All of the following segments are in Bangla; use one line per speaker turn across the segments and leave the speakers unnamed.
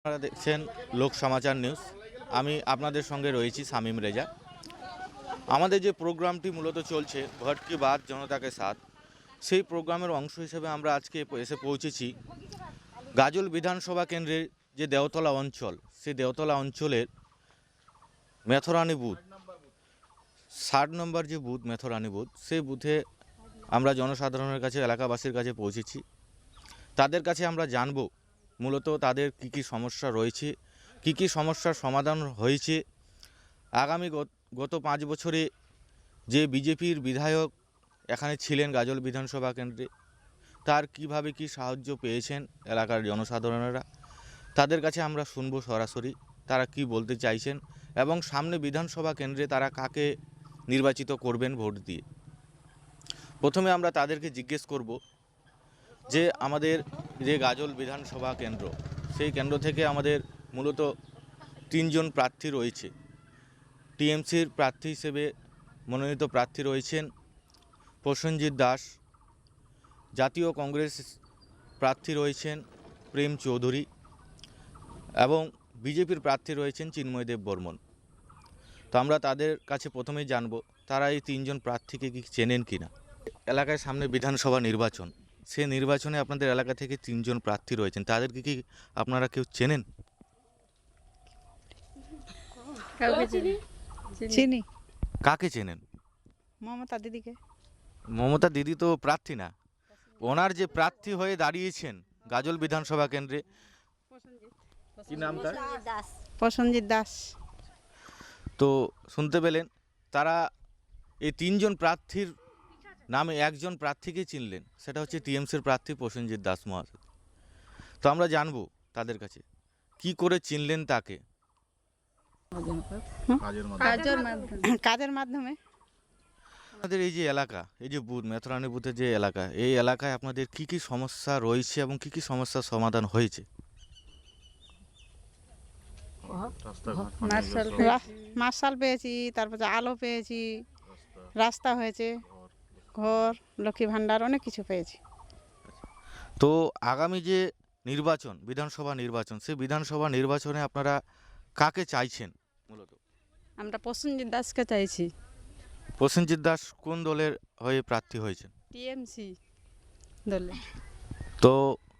আপনারা দেখছেন লোক সমাচার নিউজ। আমি আপনাদের সঙ্গে রয়েছি শামীম রেজা। আমাদের যে প্রোগ্রামটি মূলত চলছে ভোট কি বাত জনতা কে সাথ, সেই প্রোগ্রামের অংশ হিসেবে আমরা আজকে এসে পৌঁছেছি গাজল বিধানসভা কেন্দ্রের যে দেওতলা অঞ্চল, সেই দেওতলা অঞ্চলের মেথরানি বুথ 60 নম্বর যে বুথ মেথরানি বুথ, সেই বুথে আমরা জনসাধারণের কাছে এলাকাবাসীর কাছে পৌঁছেছি। তাদের কাছে আমরা জানব মূলত তাদের কি সমস্যা রয়েছে, কি সমস্যার সমাধান হয়েছে। আগামী গত 5 বছরে যে বিজেপির বিধায়ক এখানে ছিলেন গাজল বিধানসভা কেন্দ্রে, তার কিভাবে কি সাহায্য পেয়েছেন এলাকার জনসাধারণেরা, তাদের কাছে আমরা শুনবো সরাসরি তারা কি বলতে চাইছেন এবং সামনে বিধানসভা কেন্দ্রে তারা কাকে নির্বাচিত করবেন ভোট দিয়ে। প্রথমে আমরা তাদেরকে জিজ্ঞেস করব যে আমাদের যে গাজল বিধানসভা কেন্দ্র, সেই কেন্দ্র থেকে আমাদের মূলত 3 জন প্রার্থী রয়েছে। টিএমসির প্রার্থী হিসেবে মনোনীত প্রার্থী রয়েছেন প্রসেনজিৎ দাস, জাতীয় কংগ্রেস প্রার্থী রয়েছেন প্রেম চৌধুরী এবং বিজেপির প্রার্থী রয়েছেন চিন্ময় দেব বর্মন। তো আমরা তাদের কাছে প্রথমেই জানব তারা এই 3 জন প্রার্থীকে কি চেনেন কিনা। এলাকায় সামনে বিধানসভা নির্বাচন, সে নির্বাচনে আপনাদের এলাকা থেকে 3 জন প্রার্থী রয়েছেন, তাদেরকে কি আপনারা কেউ চেনেন?
চিনি।
কাকে চেনেন?
মমতা দিদিকে।
মমতা দিদি তো প্রার্থী না, ওনার যে প্রার্থী হয়ে দাঁড়িয়েছেন গাজল বিধানসভা কেন্দ্রে, কি নাম তার?
প্রসেনজিৎ দাস।
তো শুনতে পেলেন, তারা এই 3 জন প্রার্থীর নামে একজন প্রার্থীকে চিনলেন, সেটা হচ্ছে টিএমসির প্রার্থী প্রসেনজিৎ দাস মহাশয়। তো আমরা জানবো তাদের কাছে কি করে চিনলেন তাকে।
কাজের মাধ্যমে।
আপনাদের এই যে এলাকা, এই যে বুথ মেথরানি বুথের যে এলাকা, এই এলাকায় আপনাদের কি সমস্যা রয়েছে এবং কি সমস্যার সমাধান হয়েছে?
মার্শাল পেয়েছি, তারপরে আলো পেয়েছি, রাস্তা হয়েছে, ঘর, লক্ষ্মী ভাণ্ডার, অনেক কিছু পেয়েছি।
তো আগামী যে নির্বাচন, বিধানসভা নির্বাচন, সেই বিধানসভা নির্বাচনে আপনারা কাকে চাইছেন? মূলত
আমরা প্রসেনজিৎ দাসকে চাইছি।
প্রসেনজিৎ দাস কোন দলের হয়ে প্রার্থী হয়েছেন?
টিএমসি দলে।
তো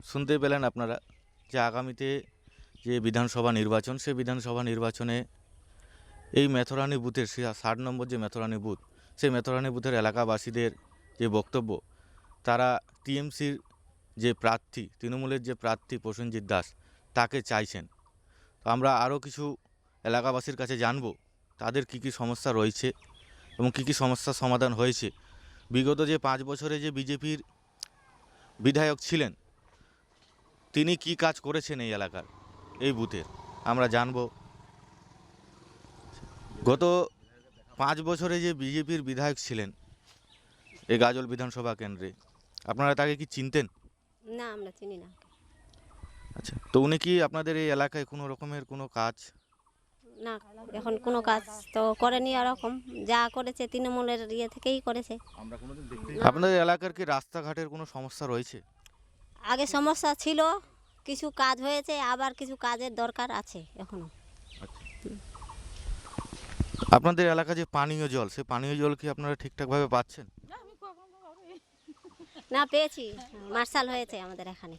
শুনতে পেলেন আপনারা যে আগামীতে যে বিধানসভা নির্বাচন, সেই বিধানসভা নির্বাচনে এই মেথরানি বুথের 60 নম্বর যে মেথরানি বুথ, সেই মেথরানি বুথের এলাকাবাসীদের যে বক্তব্য, তারা টিএমসির যে প্রার্থী, তৃণমূলের যে প্রার্থী প্রসেনজিৎ দাস, তাকে চাইছেন। তো আমরা আরও কিছু এলাকাবাসীর কাছে জানব তাদের কি সমস্যা রয়েছে এবং কি সমস্যার সমাধান হয়েছে। বিগত যে 5 বছরে যে বিজেপির বিধায়ক ছিলেন, তিনি কি কাজ করেছেন এই এলাকার, এই বুথের আমরা জানব। গত 5 বছরে যে বিজেপির বিধায়ক ছিলেন এই গাজল বিধানসভা কেন্দ্রে, আপনারা তাকে কি চিনতেন?
না, আমরা চিনি না।
আচ্ছা, তো উনি কি আপনাদের এই এলাকায় কোনো রকমের কোনো কাজ?
না, এখন কোনো কাজ তো করেনি, এরকম যা করেছে তৃণমূলের থেকেই করেছে।
আপনাদের এলাকার কি রাস্তাঘাটের কোনো সমস্যা রয়েছে?
আগে সমস্যা ছিল, কিছু কাজ হয়েছে, আবার কিছু কাজের দরকার আছে এখনো।
আপনাদের এলাকা যে পানীয় জল, সে পানীয় জল কি আপনারা ঠিকঠাকভাবে পাচ্ছেন?
না, পেয়েছি, মার্শাল হয়েছে আমাদের এখানে।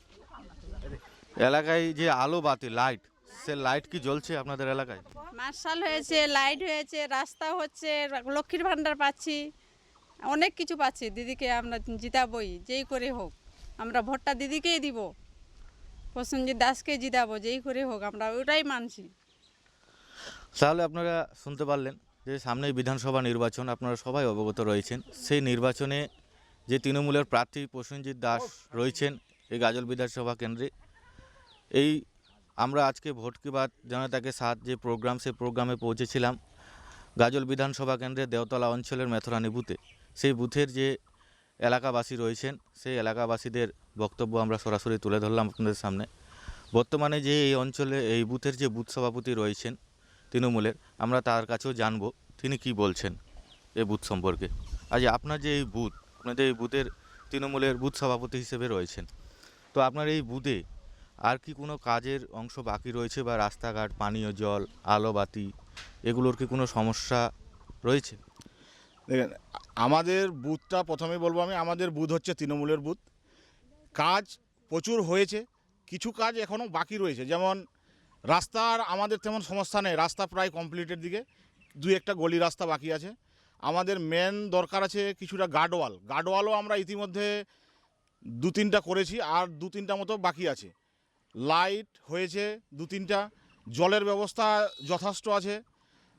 এলাকায় যে আলো বাতি লাইট, সে লাইট কি জ্বলছে আপনাদের এলাকায়?
মার্শাল হয়েছে, লাইট হয়েছে, রাস্তা হচ্ছে, লক্ষ্মীর ভাণ্ডার পাচ্ছি, অনেক কিছু পাচ্ছি। দিদিকে আমরা জিতাবই, যেই করে হোক। আমরা ভোটটা দিদিকেই দিব, প্রসেনজিৎ দাসকে জিতাবো, যেই করে হোক, আমরা ওটাই মানছি।
তাহলে আপনারা শুনতে পারলেন যে সামনেই বিধানসভা নির্বাচন, আপনারা সবাই অবগত রয়েছেন। সেই নির্বাচনে যে তৃণমূলের প্রার্থী প্রসেনজিৎ দাস রয়েছেন এই গাজল বিধানসভা কেন্দ্রে, এই আমরা আজকে ভোট কি বাত জনতাকে সাথ যে প্রোগ্রাম, সেই প্রোগ্রামে পৌঁছেছিলাম গাজল বিধানসভা কেন্দ্রের দেওতলা অঞ্চলের মেথরানি বুথে। সেই বুথের যে এলাকাবাসী রয়েছেন, সেই এলাকাবাসীদের বক্তব্য আমরা সরাসরি তুলে ধরলাম আপনাদের সামনে। বর্তমানে যে এই অঞ্চলে এই বুথের যে বুথ সভাপতি রয়েছেন তৃণমূলের, আমরা তার কাছেও জানবো তিনি কি বলছেন এই বুথ সম্পর্কে। আজ আপনার যে এই বুথ, আপনাদের এই বুথের তৃণমূলের বুথ সভাপতি হিসেবে রয়েছেন, তো আপনার এই বুথে আর কি কোনো কাজের অংশ বাকি রয়েছে, বা রাস্তাঘাট, পানীয় জল, আলো বাতি, এগুলোর কি কোনো সমস্যা রয়েছে?
দেখেন, আমাদের বুথটা প্রথমেই বলবো আমি, আমাদের বুথ হচ্ছে তৃণমূলের বুথ। কাজ প্রচুর হয়েছে, কিছু কাজ এখনও বাকি রয়েছে। যেমন রাস্তার আমাদের তেমন সমস্যা নেই, রাস্তা প্রায় কমপ্লিটের দিকে, দুই একটা গলি রাস্তা বাকি আছে। আমাদের মেন দরকার আছে কিছুটা গার্ডওয়ালও আমরা ইতিমধ্যে 2-3টা করেছি, আর 2-3টা মতো বাকি আছে। লাইট হয়েছে 2-3টা, জলের ব্যবস্থা যথেষ্ট আছে,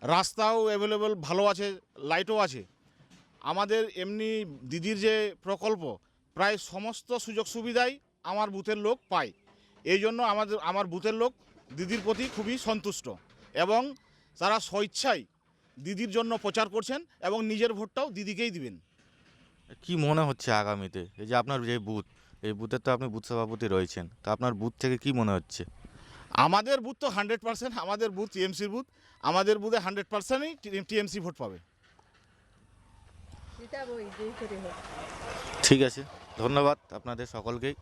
রাস্তাও অ্যাভেলেবল ভালো আছে, লাইটও আছে। আমাদের এমনি দিদির যে প্রকল্প, প্রায় সমস্ত সুযোগ সুবিধাই আমার বুথের লোক পায়। এই জন্য আমার বুথের লোক দিদির প্রতি খুবই সন্তুষ্ট, এবং তারা স্বেচ্ছায় দিদির জন্য প্রচার করছেন এবং নিজের ভোটটাও দিদিকেই দিবেন।
কি মনে হচ্ছে আগামীতে, এই যে আপনার যে বুথ, এই বুথের তো আপনি বুথ সভাপতি রয়েছেন, তো আপনার বুথ থেকে কি মনে হচ্ছে?
আমাদের বুথ তো 100%, আমাদের বুথ টিএমসির বুথ, আমাদের বুথে 100%ই টিএমসি ভোট পাবে।
জিতাবই যেই করে হোক।
ঠিক আছে, ধন্যবাদ আপনাদের সকলকেই।